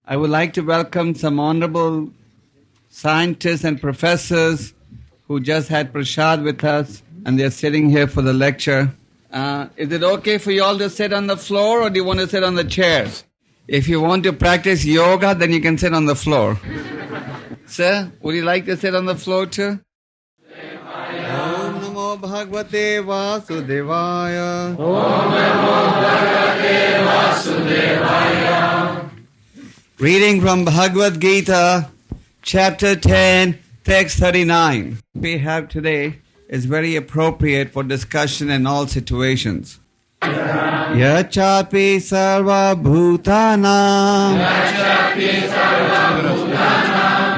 I would like to welcome some honorable scientists and professors who just had prasad with us, and they're sitting here for the lecture. Is it okay for you all to sit on the floor, or do you want to sit on the chairs? If you want to practice yoga, then you can sit on the floor. Sir, would you like to sit on the floor too? Om Namo Bhagavate Vasudevaya. Om Namo Bhagavate Vasudevaya. Reading from Bhagavad Gita, chapter 10, text 39. We have today is very appropriate for discussion in all situations. Yachapi sarva bhutanam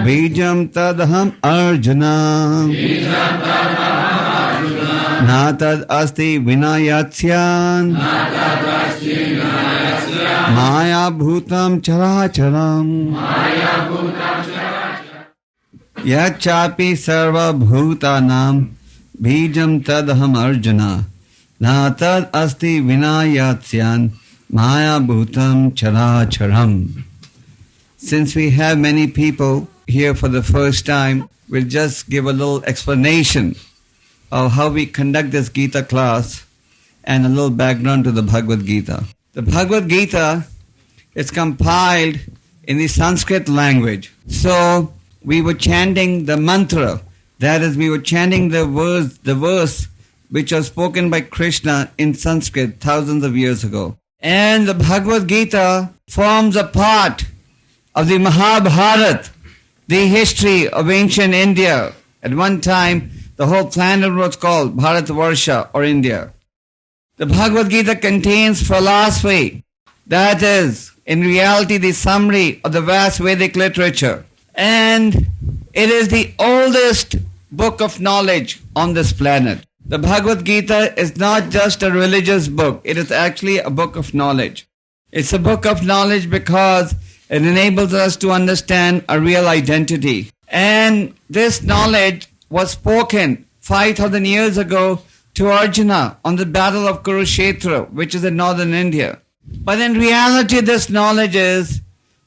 bijam tadham arjuna na tad asti vinayatsyan maya bhutam characharam yachapi sarva bhutanam bijam tadham arjuna na tad asti vinayatsyan maya bhutam characharam. Since we have many people here for the first time, we'll just give a little explanation of how we conduct this Gita class and a little background to the Bhagavad Gita. The Bhagavad Gita is compiled in the Sanskrit language. So we were chanting the mantra, that is, we were chanting the verse which was spoken by Krishna in Sanskrit thousands of years ago. And the Bhagavad Gita forms a part of the Mahabharata, the history of ancient India. At one time, the whole planet was called Bharatvarsha or India. The Bhagavad Gita contains philosophy, that is, in reality, the summary of the vast Vedic literature. And it is the oldest book of knowledge on this planet. The Bhagavad Gita is not just a religious book, it is actually a book of knowledge. It's a book of knowledge because it enables us to understand a real identity. And this knowledge was spoken 5,000 years ago to Arjuna on the battle of Kurukshetra, which is in northern India. But in reality, this knowledge is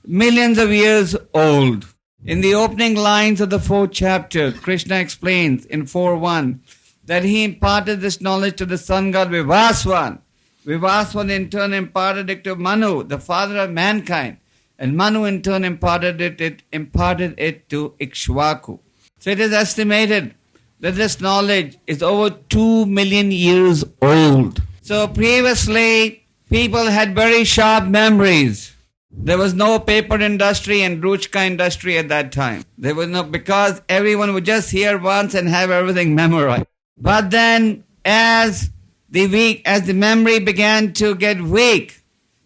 millions of years old. In the opening lines of the 4th chapter, Krishna explains in 4.1 that he imparted this knowledge to the sun god Vivaswan. Vivaswan in turn imparted it to Manu, the father of mankind. And Manu in turn imparted it to Ikshvaku. So it is estimated that this knowledge is over 2 million years old. So previously, people had very sharp memories. There was no paper industry and Ruchka industry at that time. There was no, because everyone would just hear once and have everything memorized. But then, as the memory began to get weak,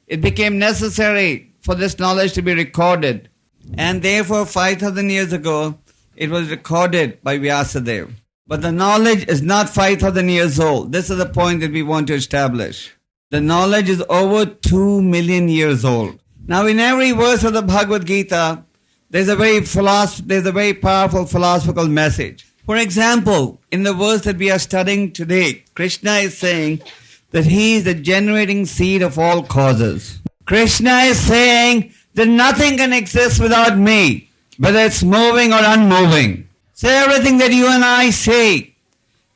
it became necessary for this knowledge to be recorded. And therefore, 5,000 years ago, it was recorded by Vyasadeva. But the knowledge is not 5,000 years old. This is the point that we want to establish. The knowledge is over 2 million years old. Now, in every verse of the Bhagavad Gita, there's a very powerful philosophical message. For example, in the verse that we are studying today, Krishna is saying that he is the generating seed of all causes. Krishna is saying that nothing can exist without me, whether it's moving or unmoving. So everything that you and I see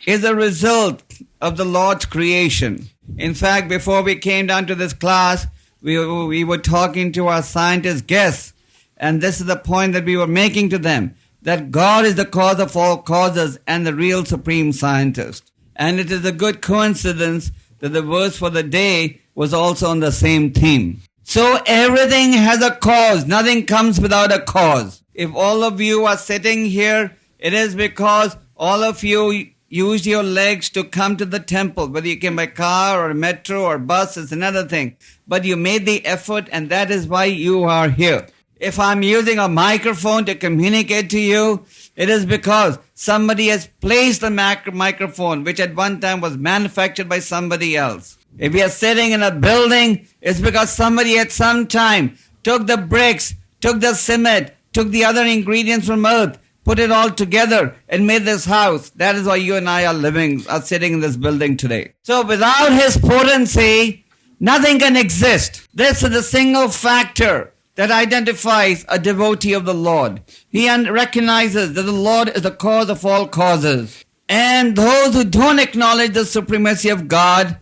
is a result of the Lord's creation. In fact, before we came down to this class, we were talking to our scientist guests, and this is the point that we were making to them, that God is the cause of all causes and the real supreme scientist. And it is a good coincidence that the verse for the day was also on the same theme. So everything has a cause. Nothing comes without a cause. If all of you are sitting here, it is because all of you used your legs to come to the temple. Whether you came by car or metro or bus is another thing. But you made the effort, and that is why you are here. If I'm using a microphone to communicate to you, it is because somebody has placed the microphone, which at one time was manufactured by somebody else. If we are sitting in a building, it's because somebody at some time took the bricks, took the cement, took the other ingredients from earth, put it all together and made this house. That is why you and I are sitting in this building today. So without his potency, nothing can exist. This is the single factor that identifies a devotee of the Lord. He recognizes that the Lord is the cause of all causes. And those who don't acknowledge the supremacy of God,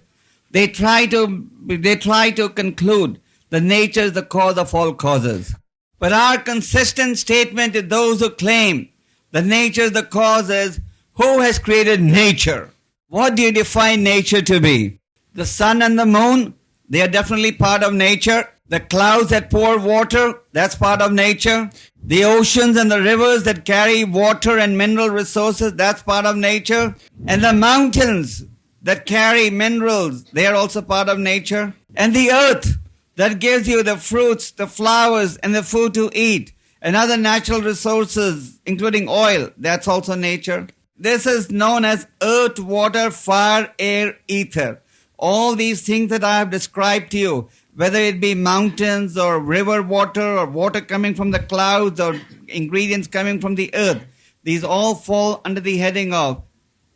they try to conclude that nature is the cause of all causes. But our consistent statement to those who claim that nature is the cause is, who has created nature? What do you define nature to be? The sun and the moon, they are definitely part of nature. The clouds that pour water, that's part of nature. The oceans and the rivers that carry water and mineral resources, that's part of nature. And the mountains that carry minerals, they are also part of nature. And the earth that gives you the fruits, the flowers, and the food to eat, and other natural resources, including oil, that's also nature. This is known as earth, water, fire, air, ether. All these things that I have described to you, whether it be mountains or river water or water coming from the clouds or ingredients coming from the earth, these all fall under the heading of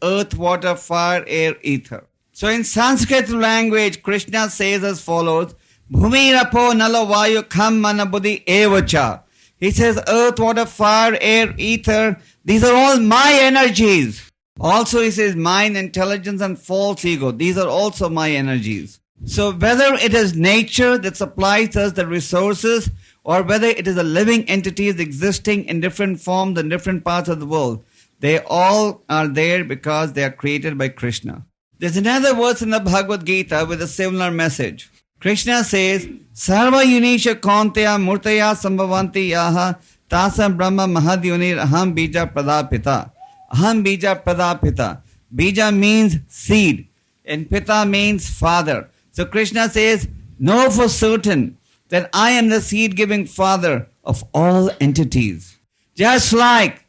earth, water, fire, air, ether. So in Sanskrit language, Krishna says as follows, Bhumi rapo nalo vayu kham mana buddhi evacha. He says earth, water, fire, air, ether, these are all my energies. Also he says mind, intelligence and false ego. These are also my energies. So whether it is nature that supplies us the resources or whether it is a living entities existing in different forms in different parts of the world, they all are there because they are created by Krishna. There's another verse in the Bhagavad Gita with a similar message. Krishna says, Sarva yunisha kaunteya murtaya sambhavanti yaha tasa brahma mahadyunir aham bija pradapita. Aham bija pradapita. Bija means seed and pita means father. So Krishna says, know for certain that I am the seed-giving father of all entities. Just like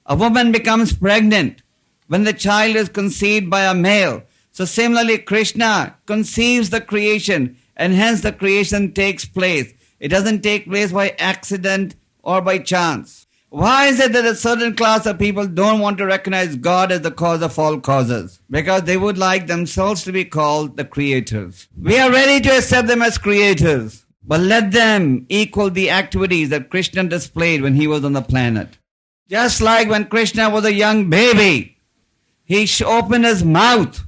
a woman becomes pregnant when the child is conceived by a male, so similarly Krishna conceives the creation and hence the creation takes place. It doesn't take place by accident or by chance. Why is it that a certain class of people don't want to recognize God as the cause of all causes? Because they would like themselves to be called the creators. We are ready to accept them as creators, but let them equal the activities that Krishna displayed when he was on the planet. Just like when Krishna was a young baby, he opened his mouth.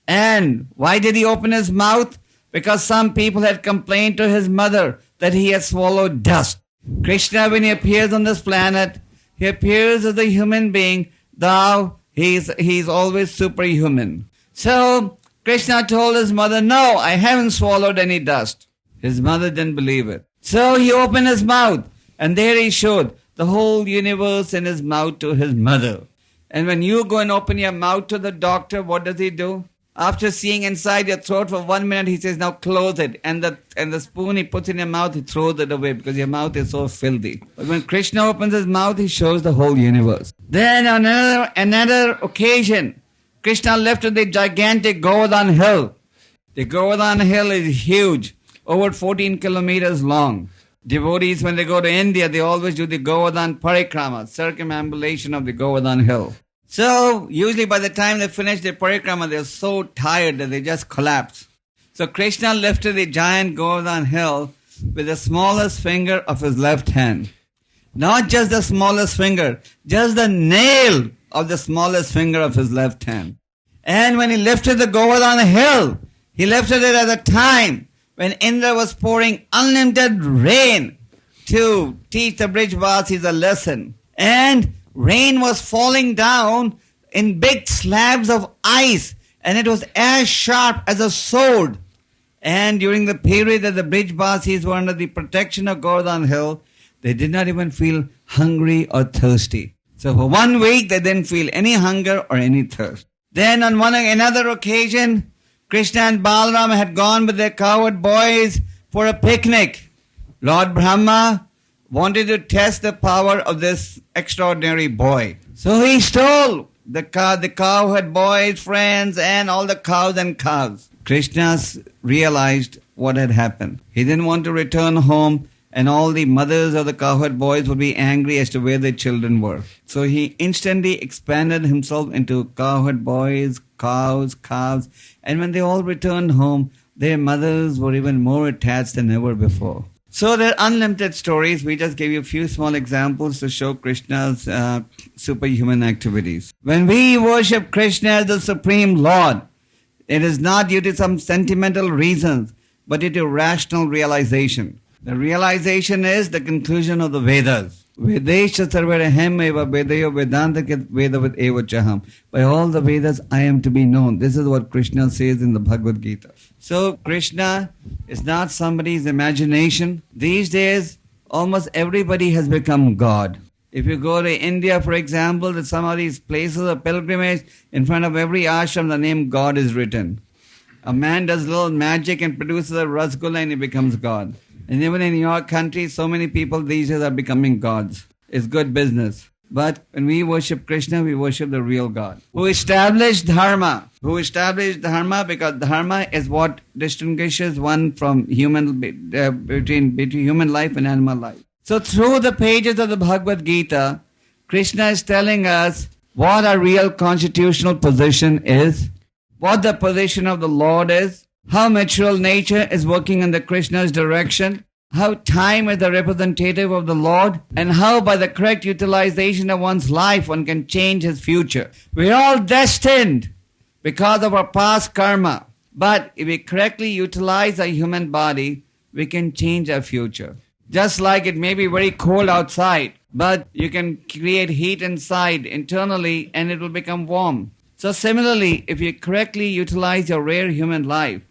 And why did he open his mouth? Because some people had complained to his mother that he had swallowed dust. Krishna, when he appears on this planet, he appears as a human being, though he's always superhuman. So Krishna told his mother, no, I haven't swallowed any dust. His mother didn't believe it. So he opened his mouth, and there he showed the whole universe in his mouth to his mother. And when you go and open your mouth to the doctor, what does he do? After seeing inside your throat for 1 minute, he says, now close it. And the spoon he puts in your mouth, he throws it away because your mouth is so filthy. But when Krishna opens his mouth, he shows the whole universe. Then on another occasion, Krishna lifted the gigantic Govardhan hill. The Govardhan hill is huge, over 14 kilometers long. Devotees, when they go to India, they always do the Govardhan Parikrama, circumambulation of the Govardhan hill. So, usually by the time they finish their parikrama, they're so tired that they just collapse. So Krishna lifted the giant Govardhan hill with the smallest finger of his left hand. Not just the smallest finger, just the nail of the smallest finger of his left hand. And when he lifted the Govardhan hill, he lifted it at a time when Indra was pouring unlimited rain to teach the Brijvasis a lesson. And rain was falling down in big slabs of ice, and it was as sharp as a sword. And during the period that the Brijvasis were under the protection of Govardhan Hill, they did not even feel hungry or thirsty. So for 1 week, they didn't feel any hunger or any thirst. Then on another occasion, Krishna and Balaram had gone with their cowherd boys for a picnic. Lord Brahma wanted to test the power of this extraordinary boy. So he stole the cowherd boys, friends, and all the cows and calves. Krishna realized what had happened. He didn't want to return home, and all the mothers of the cowherd boys would be angry as to where their children were. So he instantly expanded himself into cowherd boys, cows, calves, and when they all returned home, their mothers were even more attached than ever before. So there are unlimited stories. We just gave you a few small examples to show Krishna's superhuman activities. When we worship Krishna as the Supreme Lord, it is not due to some sentimental reasons, but due to rational realization. The realization is the conclusion of the Vedas. Vedesha sarvaraham eva vedayo vedanta vedavat eva chaham. By all the Vedas I am to be known. This is what Krishna says in the Bhagavad Gita. So Krishna is not somebody's imagination. These days, almost everybody has become God. If you go to India, for example, to some of these places of pilgrimage, in front of every ashram, the name God is written. A man does little magic and produces a rasgulla and he becomes God. And even in your country, so many people these days are becoming gods. It's good business. But when we worship Krishna, we worship the real God, who established dharma. Who established dharma, because dharma is what distinguishes one from between human life and animal life. So through the pages of the Bhagavad Gita, Krishna is telling us what our real constitutional position is, what the position of the Lord is, how material nature is working in the Krishna's direction, how time is the representative of the Lord, and how by the correct utilization of one's life one can change his future. We are all destined because of our past karma. But if we correctly utilize our human body, we can change our future. Just like it may be very cold outside, but you can create heat inside internally and it will become warm. So similarly, if you correctly utilize your rare human life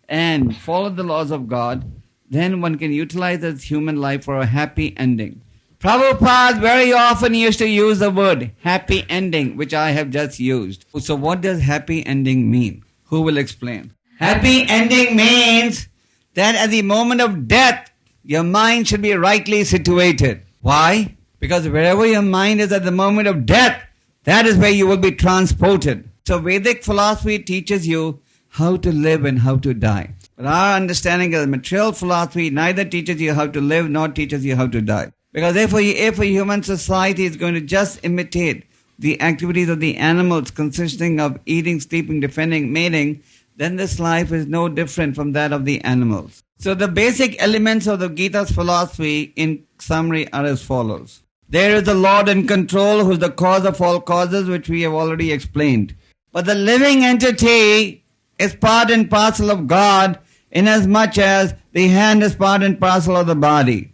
and follow the laws of God, then one can utilize this human life for a happy ending. Prabhupada very often used to use the word happy ending, which I have just used. So what does happy ending mean? Who will explain? Happy ending means that at the moment of death, your mind should be rightly situated. Why? Because wherever your mind is at the moment of death, that is where you will be transported. So Vedic philosophy teaches you how to live and how to die. But our understanding of material philosophy neither teaches you how to live nor teaches you how to die. Because if a human society is going to just imitate the activities of the animals consisting of eating, sleeping, defending, mating, then this life is no different from that of the animals. So the basic elements of the Gita's philosophy in summary are as follows. There is the Lord in control who is the cause of all causes, which we have already explained. But the living entity is part and parcel of God inasmuch as the hand is part and parcel of the body.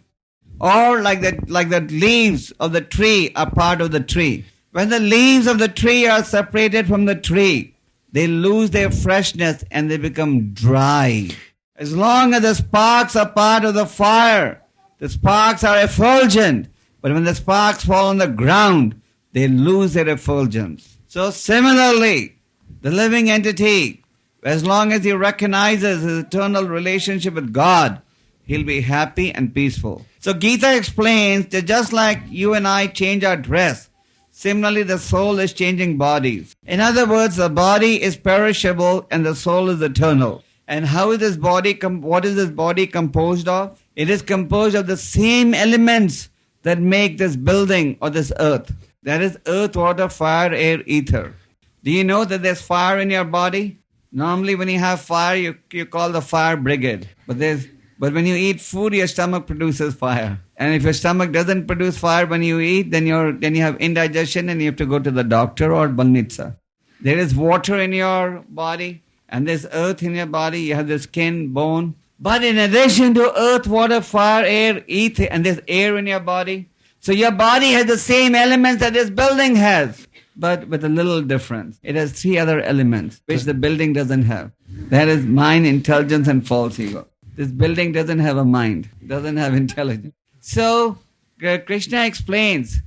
Or like the leaves of the tree are part of the tree. When the leaves of the tree are separated from the tree, they lose their freshness and they become dry. As long as the sparks are part of the fire, the sparks are effulgent. But when the sparks fall on the ground, they lose their effulgence. So similarly, the living entity, as long as he recognizes his eternal relationship with God, he'll be happy and peaceful. So Gita explains that just like you and I change our dress, similarly the soul is changing bodies. In other words, the body is perishable and the soul is eternal. And how is this body, what is this body composed of? It is composed of the same elements that make this building or this earth. That is earth, water, fire, air, ether. Do you know that there's fire in your body? Normally when you have fire, you call the fire brigade. But when you eat food, your stomach produces fire. And if your stomach doesn't produce fire when you eat, then you have indigestion and you have to go to the doctor or balnitsa. There is water in your body and there's earth in your body. You have the skin, bone. But in addition to earth, water, fire, air, ether, and there's air in your body. So your body has the same elements that this building has, but with a little difference. It has 3 other elements, which the building doesn't have. That is mind, intelligence, and false ego. This building doesn't have a mind, doesn't have intelligence. So Krishna explains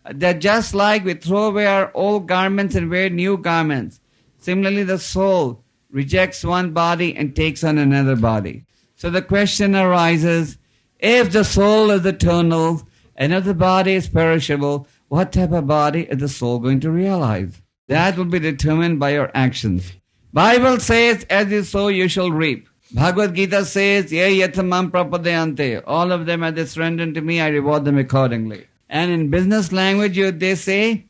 that just like we throw away our old garments and wear new garments, similarly the soul rejects one body and takes on another body. So the question arises, if the soul is eternal and if the body is perishable, what type of body is the soul going to realize? That will be determined by your actions. Bible says, as you sow, you shall reap. Bhagavad Gita says, Ye yatamam prapadayante. All of them as they surrender to me, I reward them accordingly. And in business language, they say,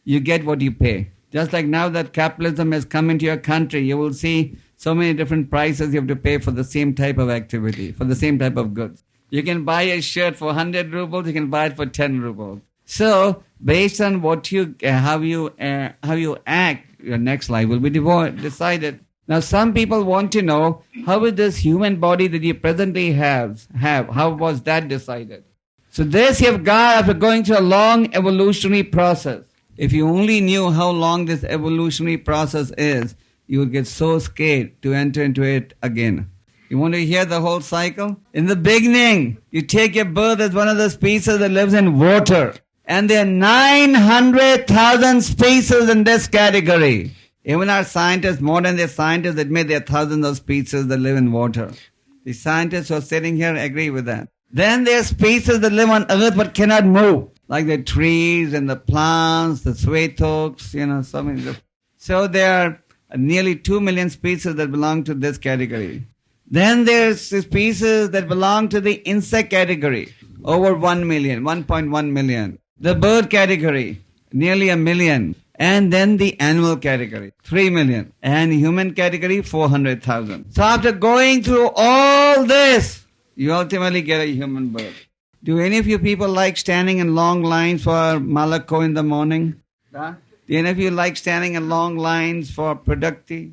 you get what you pay. Just like now that capitalism has come into your country, you will see so many different prices you have to pay for the same type of activity, for the same type of goods. You can buy a shirt for 100 rubles, you can buy it for 10 rubles. So, based on what how you act, your next life will be decided. Now, some people want to know, how is this human body that you presently have? How was that decided? So this you've got after going through a long evolutionary process. If you only knew how long this evolutionary process is, you would get so scared to enter into it again. You want to hear the whole cycle? In the beginning, you take your birth as one of the species that lives in water. And there are 900,000 species in this category. Even our scientists, modern day scientists, admit there are thousands of species that live in water. The scientists who are sitting here agree with that. Then there are species that live on earth but cannot move, like the trees and the plants, the swetoks, so many. So there are nearly 2 million species that belong to this category. Then there's species that belong to the insect category, over 1 million, 1.1 million. The bird category, nearly 1 million. And then the animal category, 3 million. And human category, 400,000. So after going through all this, you ultimately get a human birth. Do any of you people like standing in long lines for Malako in the morning? Do any of you like standing in long lines for Producti?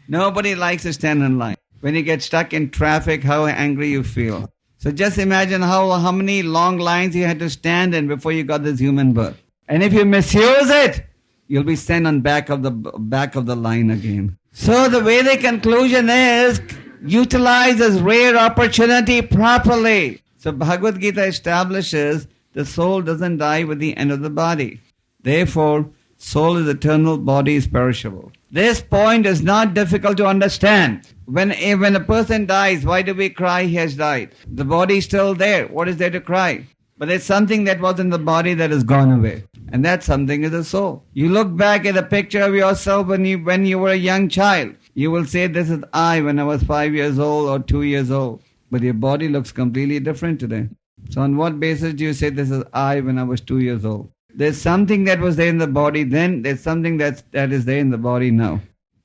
Nobody likes to stand in line. When you get stuck in traffic, how angry you feel. So just imagine how many long lines you had to stand in before you got this human birth. And if you misuse it, you'll be sent on back of the line again. So the Vedic conclusion is, utilize this rare opportunity properly. So Bhagavad Gita establishes the soul doesn't die with the end of the body. Therefore, soul is eternal, body is perishable. This point is not difficult to understand. When a person dies, why do we cry he has died? The body is still there. What is there to cry? But there's something that was in the body that has gone away. And that something is the soul. You look back at a picture of yourself when you were a young child. You will say, this is I when I was 5 years old or 2 years old. But your body looks completely different today. So on what basis do you say this is I when I was 2 years old? There's something that was there in the body then. There's something that is there in the body now.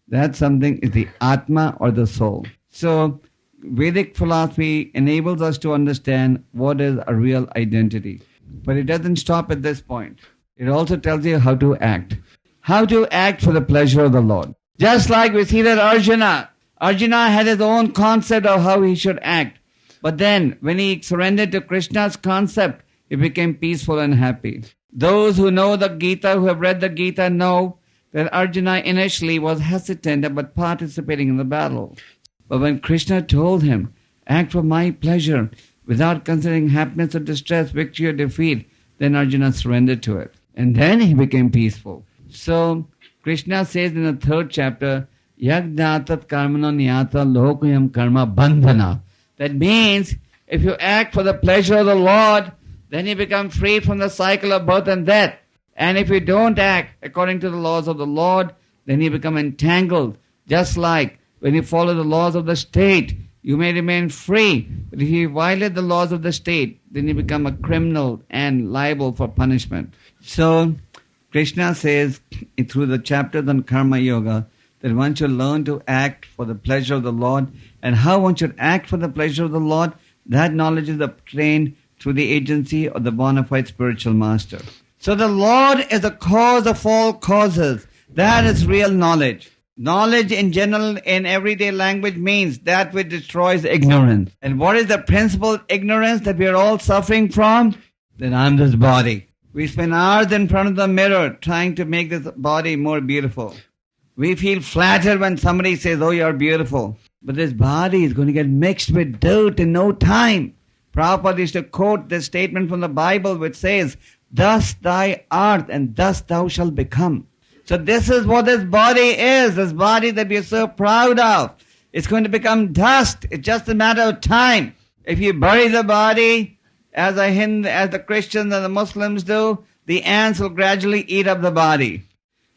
That something is the Atma or the soul. So Vedic philosophy enables us to understand what is a real identity. But it doesn't stop at this point. It also tells you how to act. How to act for the pleasure of the Lord. Just like we see that Arjuna had his own concept of how he should act. But then, when he surrendered to Krishna's concept, he became peaceful and happy. Those who know the Gita, who have read the Gita, know that Arjuna initially was hesitant about participating in the battle. But when Krishna told him, act for my pleasure, without considering happiness or distress, victory or defeat, then Arjuna surrendered to it. And then he became peaceful. So, Krishna says in the 3rd chapter, Yagnatat karmano niyata lokayam karma bandhana. That means, if you act for the pleasure of the Lord, then you become free from the cycle of birth and death. And if you don't act according to the laws of the Lord, then you become entangled. Just like when you follow the laws of the state, you may remain free. But if you violate the laws of the state, then you become a criminal and liable for punishment. So, Krishna says through the chapters on Karma Yoga that one should learn to act for the pleasure of the Lord. And how one should act for the pleasure of the Lord, that knowledge is obtained through the agency of the bona fide spiritual master. So the Lord is the cause of all causes. That is real knowledge. Knowledge in general, in everyday language, means that which destroys ignorance. And what is the principal ignorance that we are all suffering from? That I'm this body. We spend hours in front of the mirror trying to make this body more beautiful. We feel flattered when somebody says, oh, you're beautiful. But this body is going to get mixed with dirt in no time. Prabhupada used to quote this statement from the Bible which says, thus thy art and thus thou shalt become. So this is what this body is, this body that we are so proud of. It's going to become dust. It's just a matter of time. If you bury the body, as the Christians and the Muslims do, the ants will gradually eat up the body.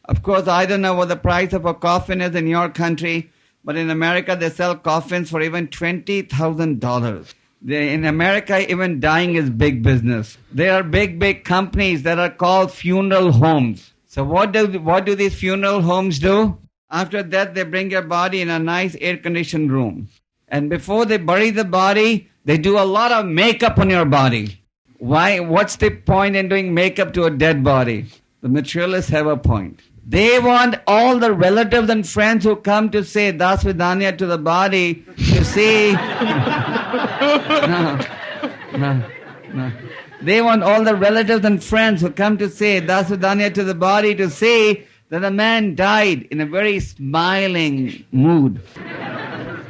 Of course, I don't know what the price of a coffin is in your country, but in America they sell coffins for even $20,000. In America, even dying is big business. There are big companies that are called funeral homes. So what do these funeral homes do? After that, they bring your body in a nice air-conditioned room. And before they bury the body, they do a lot of makeup on your body. Why? What's the point in doing makeup to a dead body? The materialists have a point. They want all the relatives and friends who come to say Das Vidanya to the body to see. No. They want all the relatives and friends who come to say Das Vidanya to the body to see that the man died in a very smiling mood.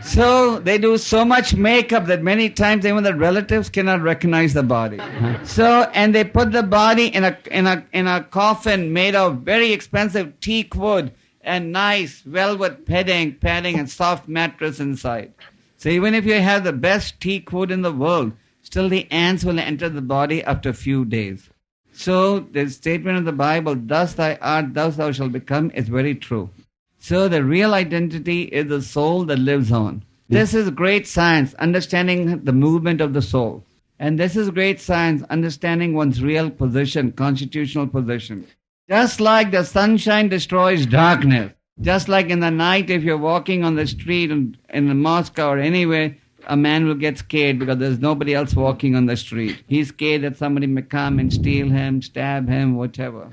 So they do so much makeup that many times even the relatives cannot recognize the body. So, and they put the body in a coffin made of very expensive teak wood and nice velvet padding and soft mattress inside. So even if you have the best teak wood in the world, still the ants will enter the body after a few days. So the statement of the Bible, thus thy art, thus thou shalt become, is very true. So the real identity is the soul that lives on. This is great science, understanding the movement of the soul. And this is great science, understanding one's real position, constitutional position. Just like the sunshine destroys darkness, just like in the night if you're walking on the street in Moscow or anywhere, a man will get scared because there's nobody else walking on the street. He's scared that somebody may come and steal him, stab him, whatever.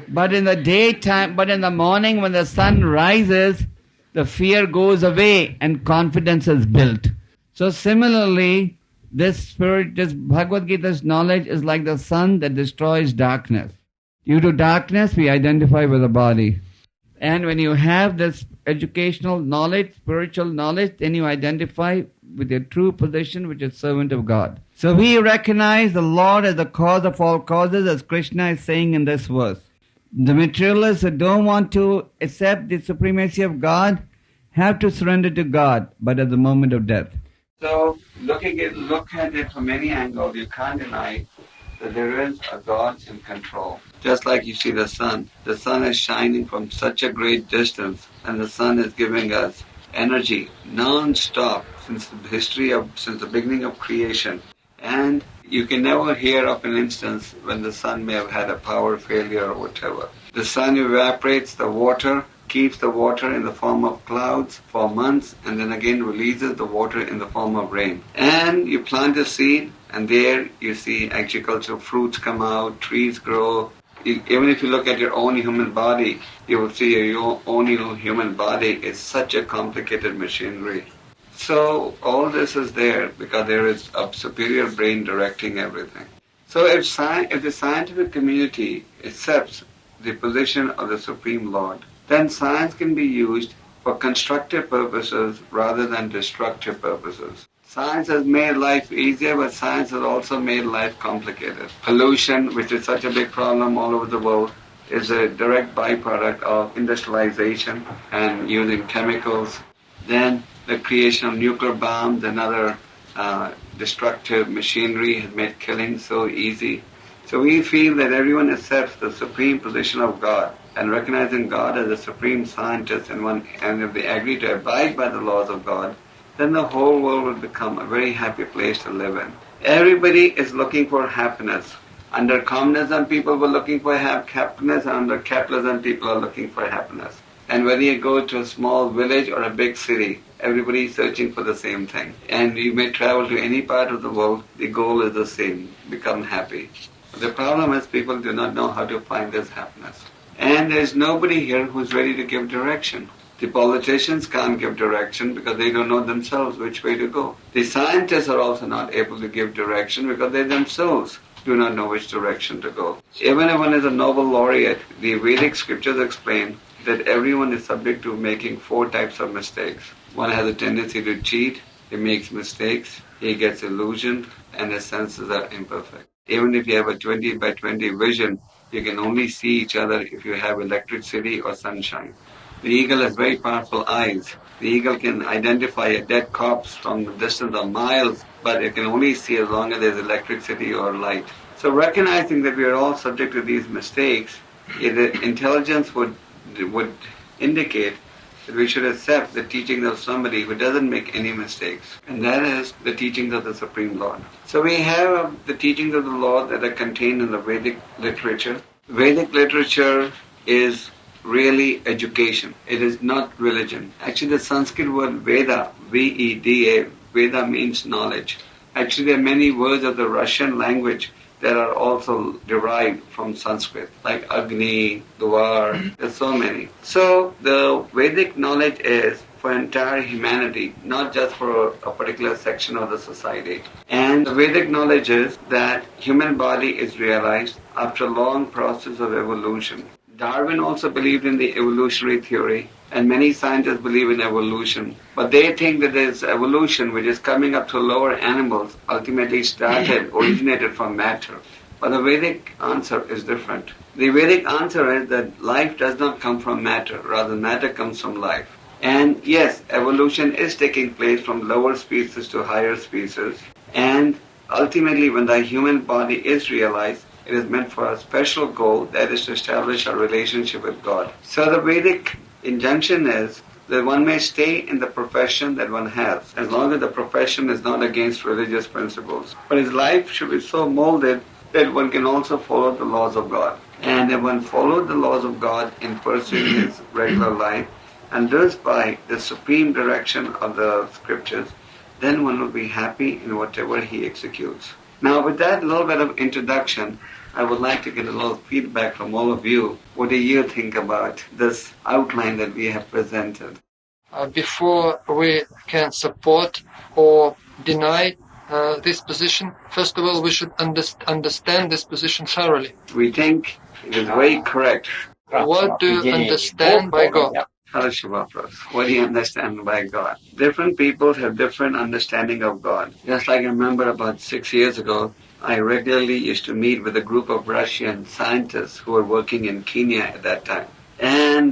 But in the daytime, but in the morning when the sun rises, the fear goes away and confidence is built. So similarly, this Bhagavad Gita's knowledge is like the sun that destroys darkness. Due to darkness, we identify with the body. And when you have this educational knowledge, spiritual knowledge, then you identify with your true position, which is servant of God. So we recognize the Lord as the cause of all causes, as Krishna is saying in this verse. The materialists who don't want to accept the supremacy of God have to surrender to God, but at the moment of death. So look at it from any angle. You can't deny that there is a God in control. Just like you see the sun is shining from such a great distance, and the sun is giving us energy non-stop since the beginning of creation. And you can never hear of an instance when the sun may have had a power failure or whatever. The sun evaporates the water, keeps the water in the form of clouds for months, and then again releases the water in the form of rain. And you plant a seed, and there you see agricultural fruits come out, trees grow. Even if you look at your own human body, you will see your own human body is such a complicated machinery. So all this is there because there is a superior brain directing everything. So if the scientific community accepts the position of the Supreme Lord, then science can be used for constructive purposes rather than destructive purposes. Science has made life easier, but science has also made life complicated. Pollution, which is such a big problem all over the world, is a direct byproduct of industrialization and using chemicals. Then the creation of nuclear bombs and other destructive machinery has made killing so easy. So we feel that everyone accepts the supreme position of God and recognizing God as the supreme scientist, and if they agree to abide by the laws of God, then the whole world will become a very happy place to live in. Everybody is looking for happiness. Under communism, people were looking for happiness, and under capitalism, people are looking for happiness. And whether you go to a small village or a big city, everybody is searching for the same thing. And you may travel to any part of the world, the goal is the same, become happy. The problem is people do not know how to find this happiness. And there is nobody here who is ready to give direction. The politicians can't give direction because they don't know themselves which way to go. The scientists are also not able to give direction because they themselves do not know which direction to go. Even if one is a Nobel laureate, the Vedic scriptures explain that everyone is subject to making 4 types of mistakes. One has a tendency to cheat, he makes mistakes, he gets illusioned, and his senses are imperfect. Even if you have a 20 by 20 vision, you can only see each other if you have electricity or sunshine. The eagle has very powerful eyes. The eagle can identify a dead corpse from the distance of miles, but it can only see as long as there's electricity or light. So recognizing that we are all subject to these mistakes, intelligence would indicate that we should accept the teachings of somebody who doesn't make any mistakes. And that is the teachings of the Supreme Lord. So we have the teachings of the Lord that are contained in the Vedic literature. Vedic literature is really education. It is not religion. Actually, the Sanskrit word Veda, V-E-D-A, Veda means knowledge. Actually, there are many words of the Russian language that are also derived from Sanskrit, like Agni, Dwar, there's so many. So the Vedic knowledge is for entire humanity, not just for a particular section of the society. And the Vedic knowledge is that human body is realized after a long process of evolution. Darwin also believed in the evolutionary theory, and many scientists believe in evolution. But they think that this evolution, which is coming up to lower animals, ultimately originated from matter. But the Vedic answer is different. The Vedic answer is that life does not come from matter, rather matter comes from life. And yes, evolution is taking place from lower species to higher species. And ultimately, when the human body is realized, it is meant for a special goal, that is to establish a relationship with God. So the Vedic injunction is that one may stay in the profession that one has, as long as the profession is not against religious principles. But his life should be so molded that one can also follow the laws of God. And if one followed the laws of God in pursuing his regular life, and does by the supreme direction of the scriptures, then one will be happy in whatever he executes. Now, with that little bit of introduction, I would like to get a little feedback from all of you. What do you think about this outline that we have presented? Before we can support or deny this position, first of all, we should understand this position thoroughly. We think it is very correct. What do you understand by God? What do you understand by God? Different people have different understanding of God. Just like I remember about 6 years ago, I regularly used to meet with a group of Russian scientists who were working in Kenya at that time. And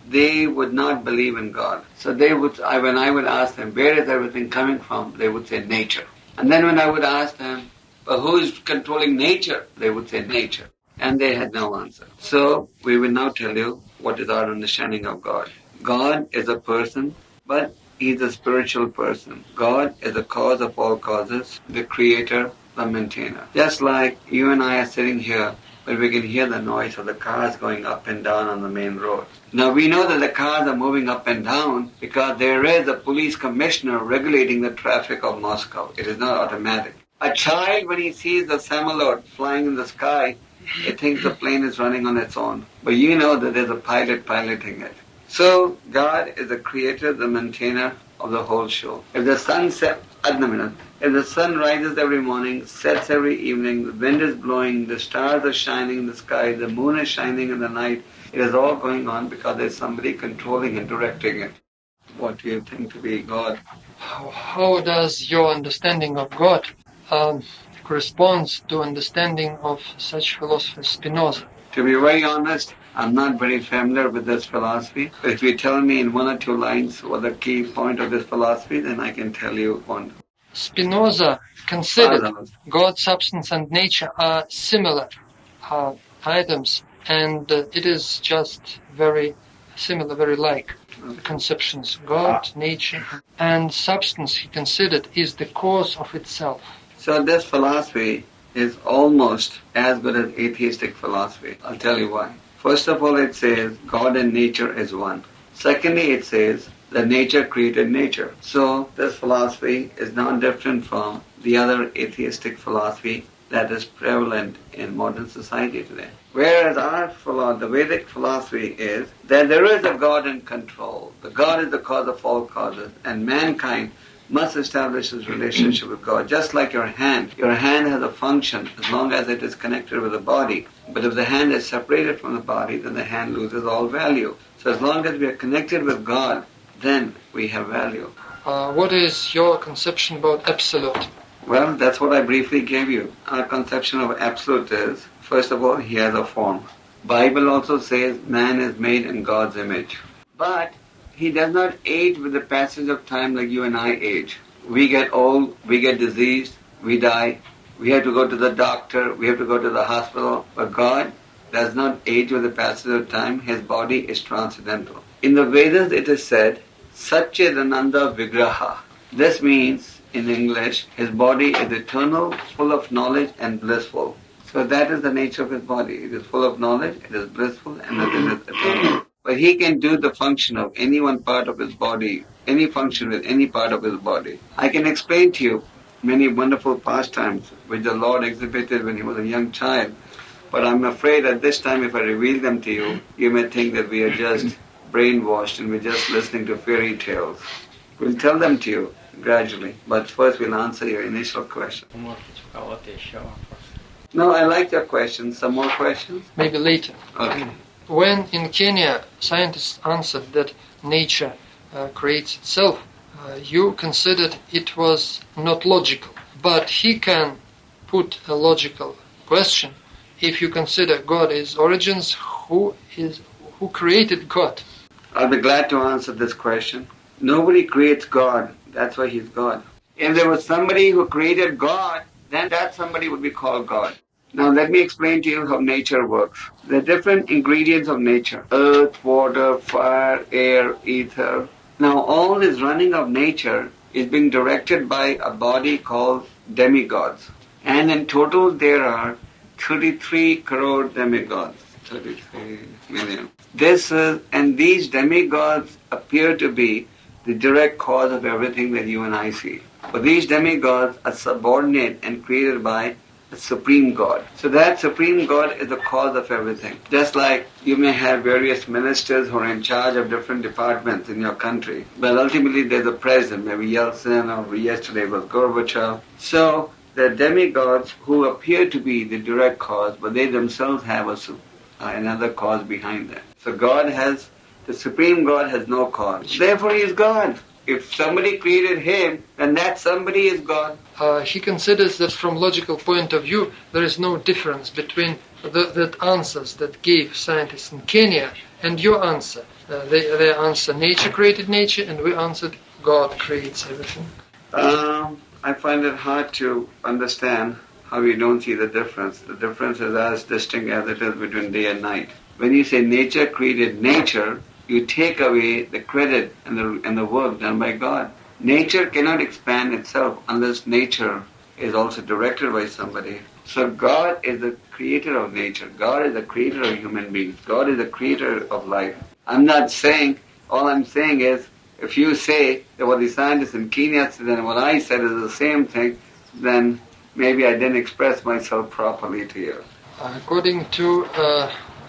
they would not believe in God. So when I would ask them, where is everything coming from? They would say nature. And then when I would ask them, but who is controlling nature? They would say nature. And they had no answer. So we will now tell you what is our understanding of God. God is a person, but he is a spiritual person. God is the cause of all causes, the creator, the maintainer. Just like you and I are sitting here, but we can hear the noise of the cars going up and down on the main road. Now we know that the cars are moving up and down because there is a police commissioner regulating the traffic of Moscow. It is not automatic. A child, when he sees the Samalot flying in the sky, he thinks the plane is running on its own. But you know that there's a pilot piloting it. So God is the creator, the maintainer of the whole show. If the sun rises every morning, sets every evening, the wind is blowing, the stars are shining in the sky, the moon is shining in the night, it is all going on because there's somebody controlling and directing it. What do you think to be God? How does your understanding of God corresponds to understanding of such philosopher Spinoza? To be very honest, I'm not very familiar with this philosophy. But if you tell me in one or two lines what the key point of this philosophy, then I can tell you one. Spinoza considered God, substance and nature are similar items, and it is just very similar, very like. The conceptions God, nature, and substance, he considered, is the cause of itself. So this philosophy is almost as good as atheistic philosophy. I'll tell you why. First of all, it says God and nature is one. Secondly, it says that nature created nature. So this philosophy is not different from the other atheistic philosophy that is prevalent in modern society today. Whereas the Vedic philosophy is that there is a God in control. The God is the cause of all causes, and mankind must establish his relationship with God. Just like your hand has a function as long as it is connected with the body. But if the hand is separated from the body, then the hand loses all value. So as long as we are connected with God, then we have value. What is your conception about absolute? Well, that's what I briefly gave you. Our conception of absolute is, first of all, he has a form. Bible also says man is made in God's image. But he does not age with the passage of time like you and I age. We get old, we get diseased, we die. We have to go to the doctor, we have to go to the hospital. But God does not age with the passage of time. His body is transcendental. In the Vedas it is said, Satchidananda Vigraha. This means, in English, his body is eternal, full of knowledge and blissful. So that is the nature of his body. It is full of knowledge, it is blissful, and it is eternal. but he can do the function of any one part of his body, any function with any part of his body. I can explain to you many wonderful pastimes which the Lord exhibited when he was a young child, but I'm afraid at this time if I reveal them to you, you may think that we are just brainwashed and we're just listening to fairy tales. We'll tell them to you gradually, but first we'll answer your initial question. No, I like your question. Some more questions? Maybe later. Okay. When in Kenya scientists answered that nature creates itself, you considered it was not logical. But he can put a logical question. If you consider God is origins, who created God? I'll be glad to answer this question. Nobody creates God. That's why he's God. If there was somebody who created God, then that somebody would be called God. Now let me explain to you how nature works. The different ingredients of nature: earth, water, fire, air, ether. Now all this running of nature is being directed by a body called demigods. And in total there are 33 crore demigods. 33 million. And these demigods appear to be the direct cause of everything that you and I see. But these demigods are subordinate and created by a supreme God. So that supreme God is the cause of everything. Just like you may have various ministers who are in charge of different departments in your country. But ultimately there's a president, maybe Yeltsin, or yesterday was Gorbachev. So the demigods who appear to be the direct cause, but they themselves have another cause behind them. So the supreme God has no cause. Therefore he is God. If somebody created him, then that somebody is God. He considers that from logical point of view, there is no difference between the answers that gave scientists in Kenya and your answer. They answer nature created nature, and we answered God creates everything. I find it hard to understand how you don't see the difference. The difference is as distinct as it is between day and night. When you say nature created nature, you take away the credit and the work done by God. Nature cannot expand itself unless nature is also directed by somebody. So God is the creator of nature. God is the creator of human beings. God is the creator of life. All I'm saying is, if you say that what the scientists in Kenya said and what I said is the same thing, then maybe I didn't express myself properly to you. According to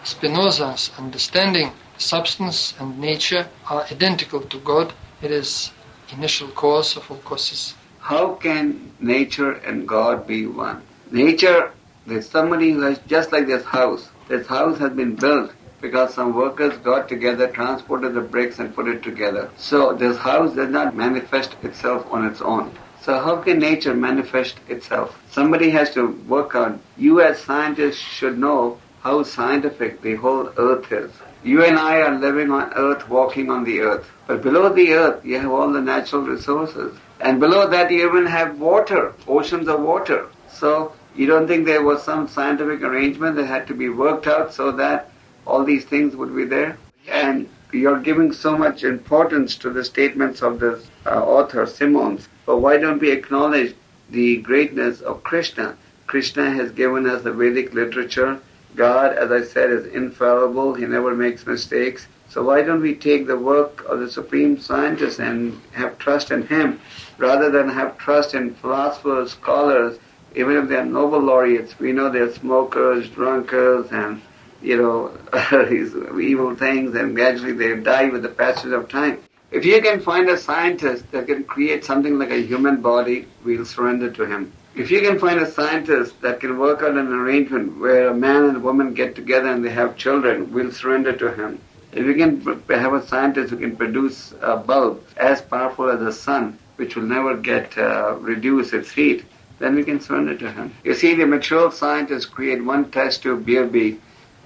Spinoza's understanding, substance and nature are identical to God. It is initial cause of all causes. How can nature and God be one? Nature, there's somebody who has, just like this house. This house has been built because some workers got together, transported the bricks and put it together. So this house does not manifest itself on its own. So how can nature manifest itself? Somebody has to work out. You as scientists should know how scientific the whole earth is. You and I are living on earth, walking on the earth. But below the earth, you have all the natural resources. And below that, you even have water, oceans of water. So you don't think there was some scientific arrangement that had to be worked out so that all these things would be there? And you're giving so much importance to the statements of this author, Simmons. But why don't we acknowledge the greatness of Krishna? Krishna has given us the Vedic literature. God, as I said, is infallible. He never makes mistakes. So why don't we take the work of the supreme scientist and have trust in him rather than have trust in philosophers, scholars, even if they are Nobel laureates. We know they're smokers, drunkards, and, these evil things, and gradually they die with the passage of time. If you can find a scientist that can create something like a human body, we'll surrender to him. If you can find a scientist that can work out an arrangement where a man and a woman get together and they have children, we'll surrender to him. If you can have a scientist who can produce a bulb as powerful as the sun, which will never get reduce its heat, then we can surrender to him. You see, the mature scientists create one test tube baby,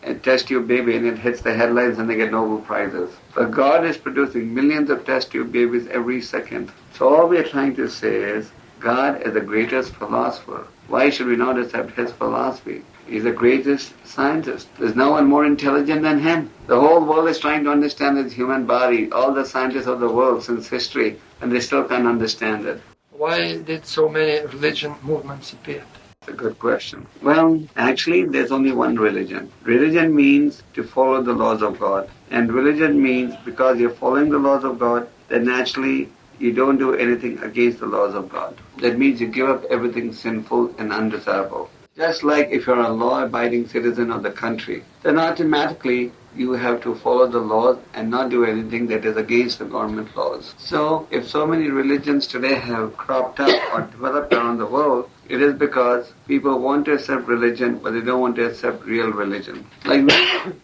and it hits the headlines and they get Nobel Prizes. But God is producing millions of test tube babies every second. So all we are trying to say is, God is the greatest philosopher. Why should we not accept his philosophy? He's the greatest scientist. There's no one more intelligent than him. The whole world is trying to understand this human body, all the scientists of the world since history, and they still can't understand it. Why did so many religion movements appear? It's a good question. Well, actually, there's only one religion. Religion means to follow the laws of God. And religion means because you're following the laws of God, then naturally you don't do anything against the laws of God. That means you give up everything sinful and undesirable. Just like if you're a law-abiding citizen of the country, then automatically you have to follow the laws and not do anything that is against the government laws. So, if so many religions today have cropped up or developed around the world, it is because people want to accept religion, but they don't want to accept real religion. Like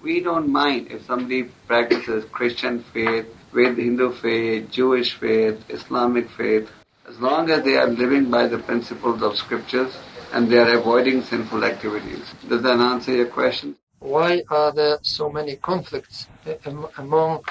we don't mind if somebody practices Christian faith, Hindu faith, Jewish faith, Islamic faith, as long as they are living by the principles of scriptures and they are avoiding sinful activities. Does that answer your question? Why are there so many conflicts among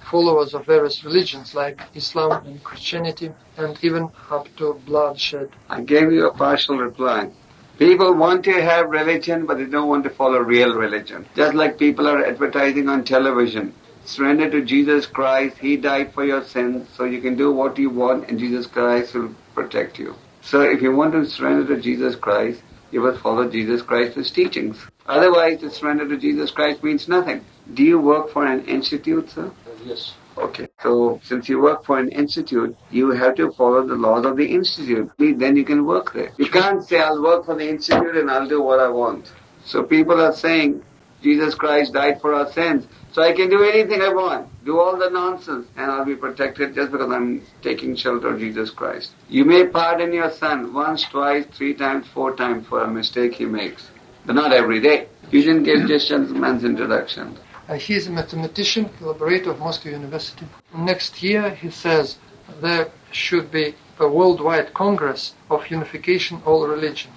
followers of various religions like Islam and Christianity, and even up to bloodshed? I gave you a partial reply. People want to have religion, but they don't want to follow real religion. Just like people are advertising on television. Surrender to Jesus Christ, He died for your sins, so you can do what you want and Jesus Christ will protect you. So if you want to surrender to Jesus Christ, you must follow Jesus Christ's teachings. Otherwise, to surrender to Jesus Christ means nothing. Do you work for an institute, sir? Yes. Okay. So, since you work for an institute, you have to follow the laws of the institute. Then you can work there. You can't say, I'll work for the institute and I'll do what I want. So people are saying, Jesus Christ died for our sins, so I can do anything I want, do all the nonsense, and I'll be protected just because I'm taking shelter of Jesus Christ. You may pardon your son once, twice, 3 times, 4 times for a mistake he makes, but not every day. You didn't get this gentleman's introduction. He is a mathematician, collaborator of Moscow University. Next year, he says, there should be a worldwide congress of unification of all religions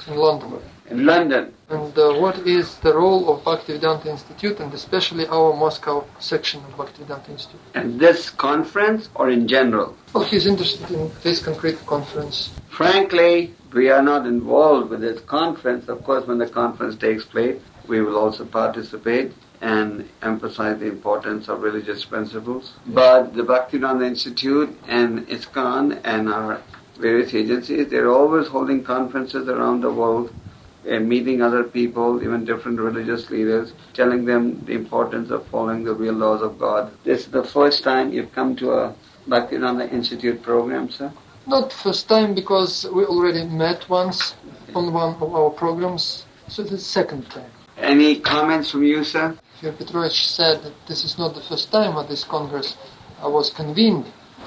in London. In London. And what is the role of Bhaktivedanta Institute, and especially our Moscow section of Bhaktivedanta Institute? And this conference or in general? Well, he's interested in this concrete conference. Frankly, we are not involved with this conference. Of course, when the conference takes place, we will also participate and emphasize the importance of religious principles. But the Bhaktivedanta Institute and ISKCON and our various agencies, they're always holding conferences around the world and meeting other people, even different religious leaders, telling them the importance of following the real laws of God. This is the first time you've come to a Bhaktivedanta Institute program, sir? Not first time, because we already met once on one of our programs, so it's the second time. Any comments from you, sir? Fyodor Petrovich said that this is not the first time that this Congress was convened,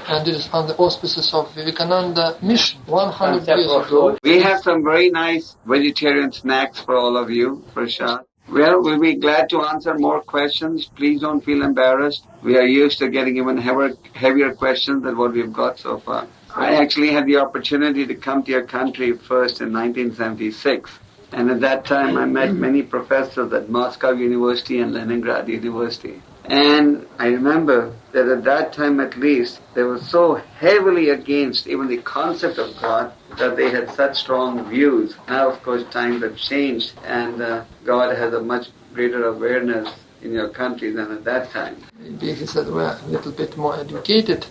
and it is on the auspices of Vivekananda Mission, 100 years ago. We have some very nice vegetarian snacks for all of you, for sure. Well, we'll be glad to answer more questions. Please don't feel embarrassed. We are used to getting even heavier questions than what we've got so far. I actually had the opportunity to come to your country first in 1976. And at that time, I met many professors at Moscow University and Leningrad University. And I remember that at that time at least, they were so heavily against even the concept of God that they had such strong views. Now, of course, times have changed and God has a much greater awareness in your country than at that time. Maybe he said we're a little bit more educated,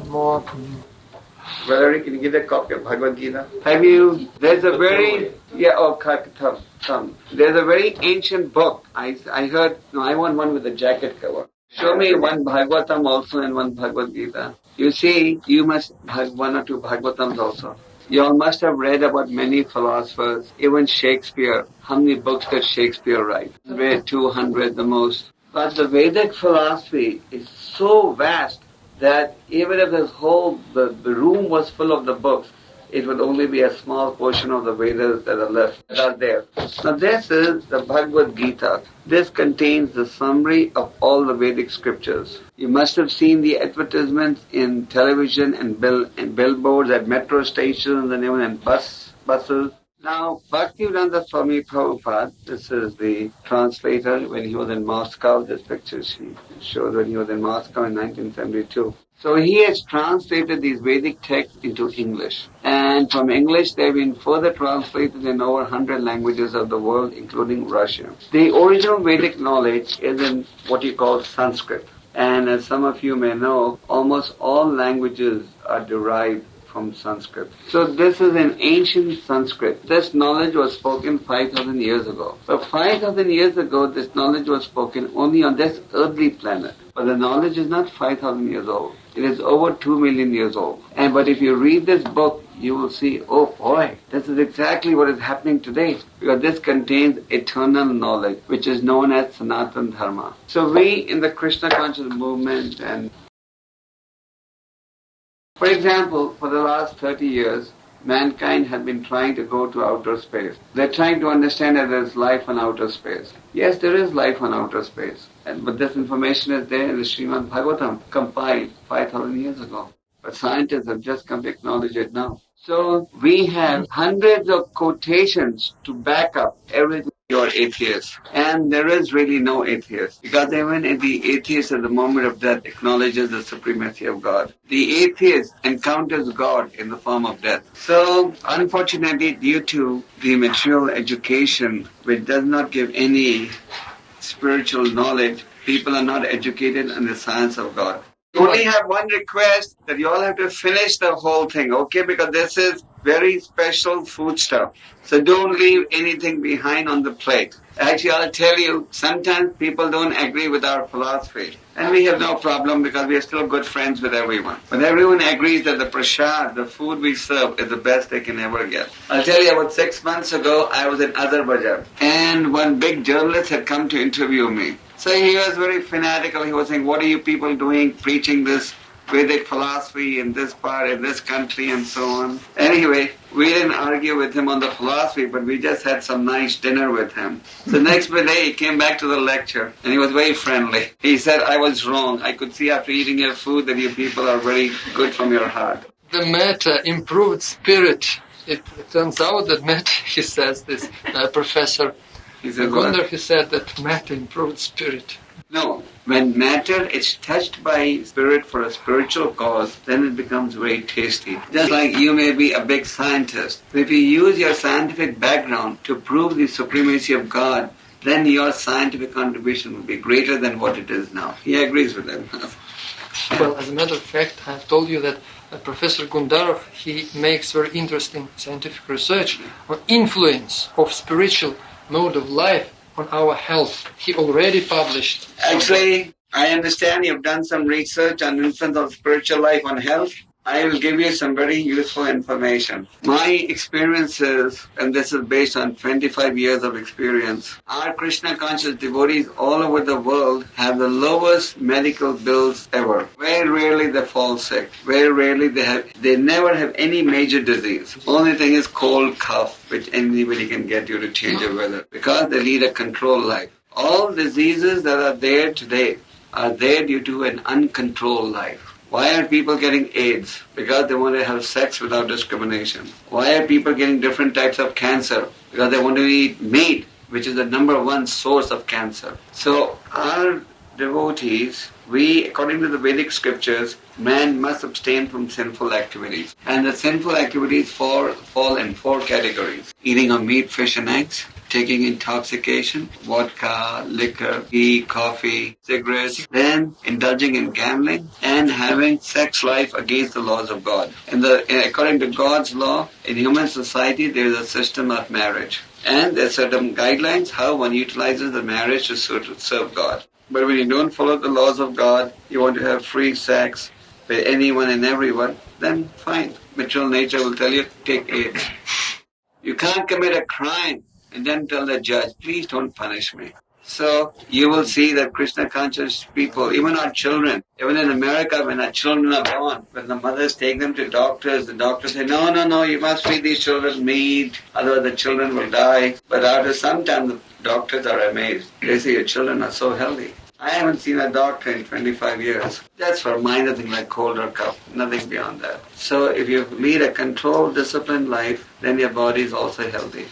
more... Valerie, can you give a copy of Bhagavad Gita? Have you? There's a very there's a very ancient book. I heard. No, I want one with a jacket cover. Show me one Bhagavatam also and one Bhagavad Gita. You see, you must have 1 or 2 Bhagavatams also. You all must have read about many philosophers, even Shakespeare. How many books did Shakespeare write? Read 200 the most. But the Vedic philosophy is so vast that even if this whole, the room was full of the books, it would only be a small portion of the Vedas that are left, that are there. Now this is the Bhagavad Gita. This contains the summary of all the Vedic scriptures. You must have seen the advertisements in television and billboards at metro stations and even in buses. Now, Bhaktivedanta Swami Prabhupada, this is the translator when he was in Moscow. This picture she showed when he was in Moscow in 1972. So he has translated these Vedic texts into English. And from English, they've been further translated in over 100 languages of the world, including Russian. The original Vedic knowledge is in what you call Sanskrit. And as some of you may know, almost all languages are derived from Sanskrit. So this is an ancient Sanskrit. This knowledge was spoken 5,000 years ago. So 5,000 years ago, this knowledge was spoken only on this earthly planet. But the knowledge is not 5,000 years old. It is over 2 million years old. But if you read this book, you will see, oh boy, this is exactly what is happening today. Because this contains eternal knowledge, which is known as Sanatana Dharma. So we in the Krishna conscious movement, and for example, for the last 30 years, mankind has been trying to go to outer space. They're trying to understand that there is life on outer space. Yes, there is life on outer space. But this information is there in the Srimad Bhagavatam, compiled 5,000 years ago. But scientists have just come to acknowledge it now. So we have hundreds of quotations to back up everything you're atheist. And there is really no atheist. Because even the atheist at the moment of death acknowledges the supremacy of God. The atheist encounters God in the form of death. So unfortunately, due to the material education, which does not give any spiritual knowledge, people are not educated in the science of God. You only have one request, that you all have to finish the whole thing, okay? Because this is very special food stuff. So don't leave anything behind on the plate. Actually, I'll tell you, sometimes people don't agree with our philosophy. And we have no problem because we are still good friends with everyone. But everyone agrees that the prasad, the food we serve, is the best they can ever get. I'll tell you, about 6 months ago, I was in Azerbaijan. And one big journalist had come to interview me. So he was very fanatical. He was saying, what are you people doing, preaching this Vedic philosophy in this part, in this country, and so on. Anyway, we didn't argue with him on the philosophy, but we just had some nice dinner with him. So next day, he came back to the lecture, and he was very friendly. He said, I was wrong. I could see after eating your food that you people are very good from your heart. The metta improved spirit. It turns out that metta, he says, this professor, he said that matter improved spirit. No, when matter is touched by spirit for a spiritual cause, then it becomes very tasty. Just like you may be a big scientist. If you use your scientific background to prove the supremacy of God, then your scientific contribution will be greater than what it is now. He agrees with them. Well, as a matter of fact, I've told you that Professor Gundarov, he makes very interesting scientific research on influence of spiritual mode of life on our health. He already published. Actually, I understand you've done some research on influence of spiritual life on health. I will give you some very useful information. My experiences, and this is based on 25 years of experience, our Krishna conscious devotees all over the world have the lowest medical bills ever. Very rarely they fall sick. Very rarely they never have any major disease. Only thing is cold, cough, which anybody can get due to change of weather, because they lead a controlled life. All diseases that are there today are there due to an uncontrolled life. Why are people getting AIDS? Because they want to have sex without discrimination. Why are people getting different types of cancer? Because they want to eat meat, which is the number one source of cancer. So our devotees, according to the Vedic scriptures, man must abstain from sinful activities. And the sinful activities fall in 4 categories. Eating of meat, fish and eggs, taking intoxication, vodka, liquor, tea, coffee, cigarettes, then indulging in gambling, and having sex life against the laws of God. According to God's law, in human society, there is a system of marriage. And there are certain guidelines how one utilizes the marriage to serve God. But when you don't follow the laws of God, you want to have free sex with anyone and everyone, then fine. Material nature will tell you, take AIDS. You can't commit a crime and then tell the judge, please don't punish me. So you will see that Krishna conscious people, even our children, even in America when our children are born, when the mothers take them to doctors, the doctors say, no, you must feed these children meat, otherwise the children will die. But after some time, the doctors are amazed. They say, your children are so healthy. I haven't seen a doctor in 25 years. That's for minor things like cold or cough, nothing beyond that. So if you lead a controlled, disciplined life, then your body is also healthy.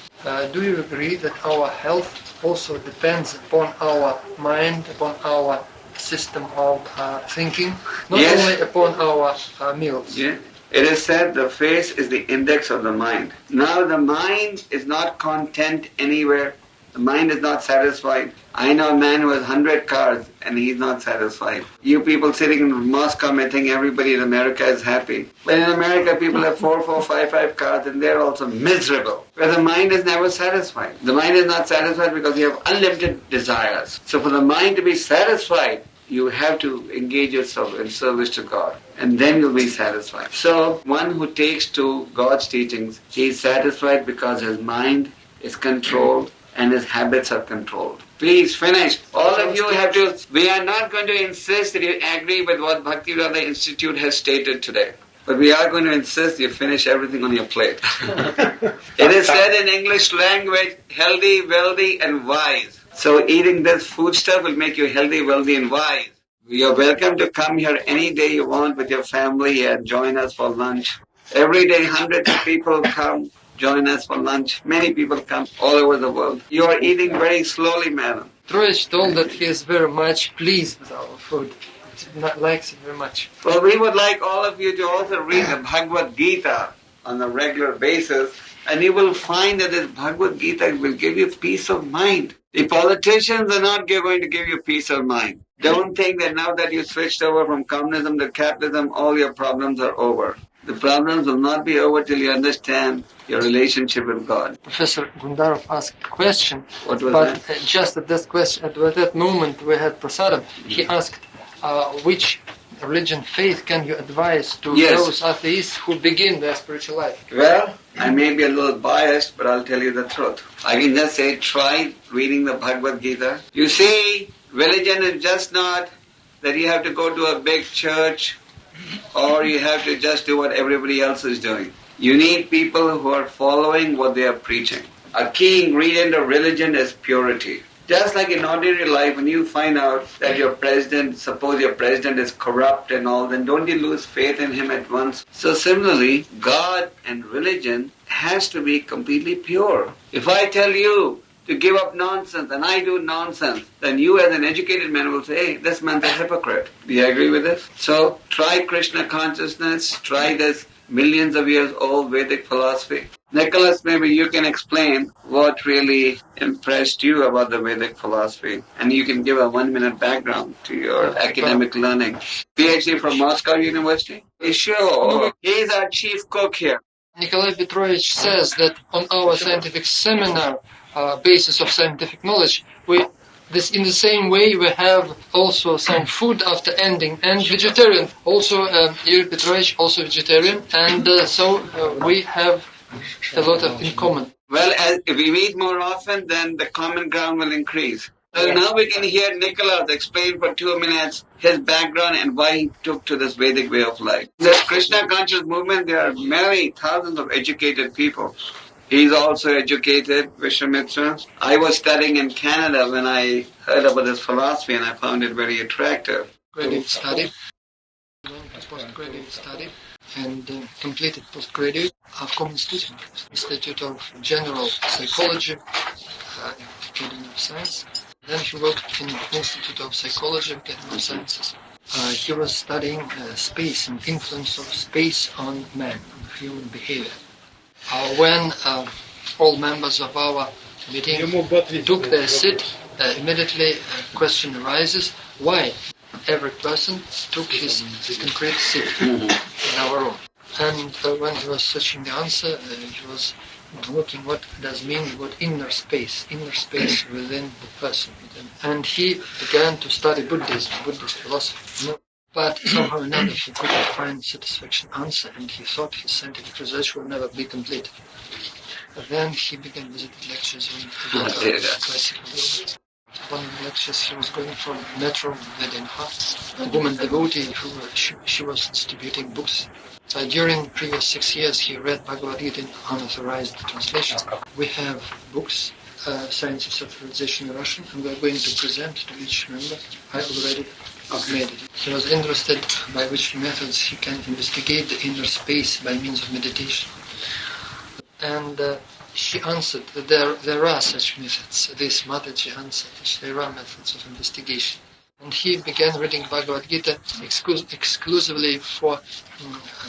Do you agree that our health also depends upon our mind, upon our system of thinking, not only upon our meals? Yeah. It is said the face is the index of the mind. Now the mind is not content anywhere. The mind is not satisfied. I know a man who has 100 cars and he's not satisfied. You people sitting in Moscow may think everybody in America is happy. But in America people have 4, 5 cars and they're also miserable. Where the mind is never satisfied. The mind is not satisfied because you have unlimited desires. So for the mind to be satisfied, you have to engage yourself in service to God. And then you'll be satisfied. So one who takes to God's teachings, he is satisfied because his mind is controlled and his habits are controlled. Please finish. All of you have to, we are not going to insist that you agree with what Bhaktivedanta Institute has stated today. But we are going to insist you finish everything on your plate. It is said in English language, healthy, wealthy and wise. So eating this food stuff will make you healthy, wealthy and wise. You are welcome to come here any day you want with your family and join us for lunch. Every day hundreds of people come. Join us for lunch. Many people come all over the world. You are eating very slowly, madam. Troyes told that he is very much pleased with our food. He likes it very much. Well, we would like all of you to also read the Bhagavad Gita on a regular basis, and you will find that this Bhagavad Gita will give you peace of mind. The politicians are not going to give you peace of mind. Don't think that now that you switched over from communism to capitalism, all your problems are over. The problems will not be over till you understand your relationship with God. Professor Gundarov asked a question. What was but that? Just at that question, at that moment we had prasadam. He asked, which religion, faith can you advise to those atheists who begin their spiritual life? Well, I may be a little biased, but I'll tell you the truth. I can just say, try reading the Bhagavad Gita. You see, religion is just not that you have to go to a big church or you have to just do what everybody else is doing. You need people who are following what they are preaching. A key ingredient of religion is purity. Just like in ordinary life, when you find out that your president, suppose your president is corrupt and all, then don't you lose faith in him at once? So similarly, God and religion has to be completely pure. If I tell you to give up nonsense and I do nonsense, then you as an educated man will say, hey, this man's a hypocrite. Do you agree with this? So try Krishna consciousness, try this millions of years old Vedic philosophy. Nicholas, maybe you can explain what really impressed you about the Vedic philosophy, and you can give a 1-minute background to your academic learning. PhD from Moscow University? Sure. He's our chief cook here. Nikolai Petrovich says that on our scientific seminar, basis of scientific knowledge, in the same way we have also some food after ending, and vegetarian. Also, Yuri Petrovich also vegetarian, and so we have a lot of in common. Well, if we meet more often, then the common ground will increase. So now we can hear Nicholas explain for 2 minutes his background and why he took to this Vedic way of life. The Krishna conscious movement, there are many thousands of educated people. He's also educated, Vishwamitra. I was studying in Canada when I heard about this philosophy and I found it very attractive. Graduate study, postgraduate study, and completed postgraduate of Institute of General Psychology, Academy of Science. Then he worked in Institute of Psychology, Academy of Sciences. He was studying space and influence of space on man, on human behavior. When all members of our meeting took their seat, immediately a question arises, why every person took his concrete seat in our room. And when he was searching the answer, he was looking what does mean, what inner space within the person. And he began to study Buddhism, Buddhist philosophy. But somehow or another he couldn't find satisfaction answer, and he thought his scientific research will never be completed. Then he began visiting lectures on classical. One of the lectures he was going from metro Vedinha, a woman devotee who she was distributing books. During previous 6 years he read Bhagavad Gita in unauthorized translation. We have books, Science of Self-Realization in Russian, and we are going to present to each member. I already made it. He was interested by which methods he can investigate the inner space by means of meditation. And she answered that there are such methods. This Mataji answered that there are methods of investigation. And he began reading Bhagavad Gita exclusively for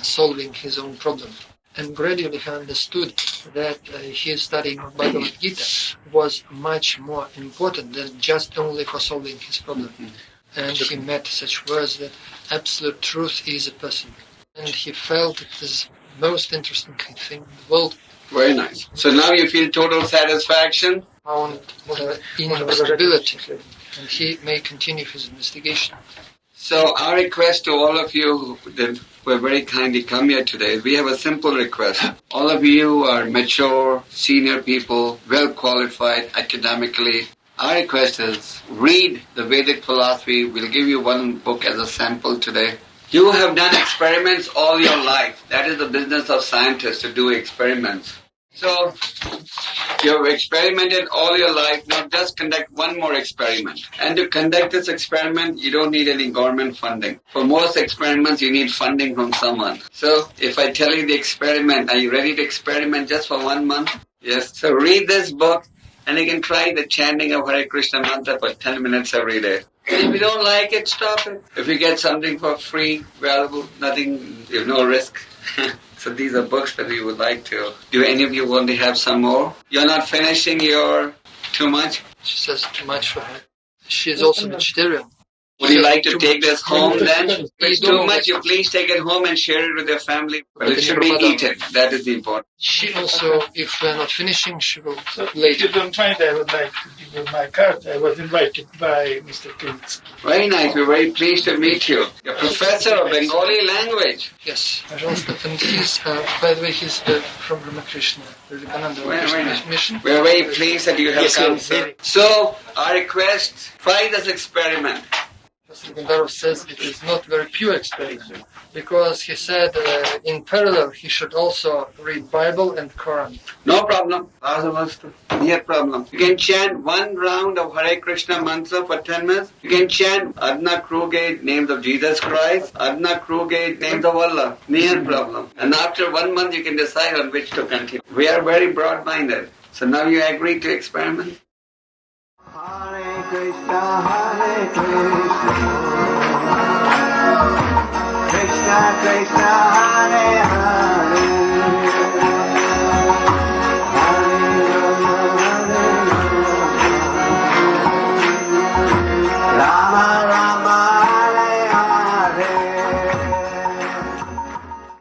solving his own problem. And gradually he understood that his studying of Bhagavad Gita was much more important than just only for solving his problem. And he met such words that absolute truth is a person. And he felt it is the most interesting thing in the world. Very nice. So now you feel total satisfaction? Found inevitability, and he may continue his investigation. So our request to all of you that were very kindly come here today, we have a simple request. All of you are mature, senior people, well qualified academically. Our request is read the Vedic philosophy. We'll give you one book as a sample today. You have done experiments all your life. That is the business of scientists, to do experiments. So, you have experimented all your life, now just conduct one more experiment. And to conduct this experiment, you don't need any government funding. For most experiments, you need funding from someone. So, if I tell you the experiment, are you ready to experiment just for 1 month? Yes. So read this book, and you can try the chanting of Hare Krishna mantra for 10 minutes every day. And if you don't like it, stop it. If you get something for free, valuable, nothing, you have no risk. So these are books that we would like to. Do any of you want to have some more? You're not finishing your too much? She says too much for her. She is also vegetarian. Would you like to take this home then? If it's too much, you please take it home and share it with your family. But it should be eaten. That is the important. She also, if we're not finishing, she will later. If you don't mind, I would like to give you my card. I was invited by Mr. Kṛṣṇa. Very nice. We're very pleased to meet you. You're a professor of Bengali language. Yes. And he's, by the way, he's from Ramakrishna, mission. We're very pleased that you have come. So, our request, try this experiment. Professor Gandharv says it is not very pure experiment, because he said in parallel he should also read Bible and Quran. No problem. No problem. You can chant one round of Hare Krishna mantra for 10 minutes. You can chant Adna Krugate, names of Jesus Christ, Adna Krugate, names of Allah. No problem. And after 1 month you can decide on which to continue. We are very broad-minded. So now you agree to experiment? Hare Krishna, Krishna Krishna, Hare Hare.